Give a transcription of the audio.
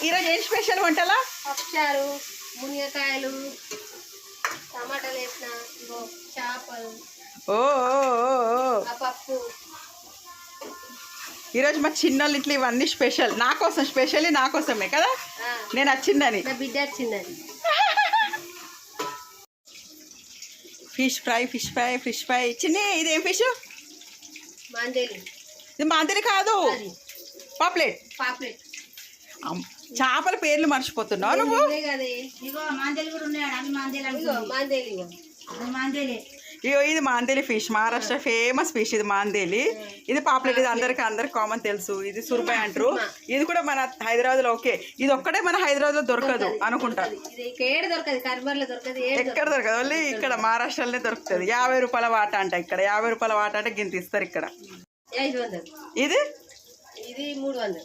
ఈరోజు ఏం స్పెషల్ వంటలా? పప్పుచారు, మునిగకాయలు, టమాటాలు వేసిన చేపలు, పప్పు. ఈరోజు మా చిన్నోళ్ళు ఇట్లా ఇవన్నీ స్పెషల్ నా కోసం, స్పెషల్లీ నా కోసమే కదా, నేను వచ్చిందని. నా బిడ్డ వచ్చిందని. Fish fry, fish fry, fish fry. చిన్ని ఇదేం ఫిష్? మాందేలి. ఇది మాందేలి కాదు, పాప్లెట్. పాప్లెట్. చేపల పేర్లు మర్చిపోతున్నావు నువ్వు. ఇగో ఇది మాందేలి ఫిష్, మహారాష్ట్ర ఫేమస్ ఫిష్ ఇది మాందేలి. ఇది పాప్లెట్, ఇది అందరికి కామన్ తెలుసు. ఇది సురపాయి అంటారు. ఇది కూడా మన హైదరాబాద్ లో ఓకే, ఇది ఒక్కటే మన హైదరాబాద్ లో దొరకదు అనుకుంటా. ఎక్కడ దొరకదు, ఓన్లీ ఇక్కడ మహారాష్ట్రలోనే దొరుకుతుంది. 50 రూపాయల వాట అంట ఇక్కడ. 50 రూపాయల వాట అంటే గింత ఇస్తారు ఇక్కడ. ఇది 300.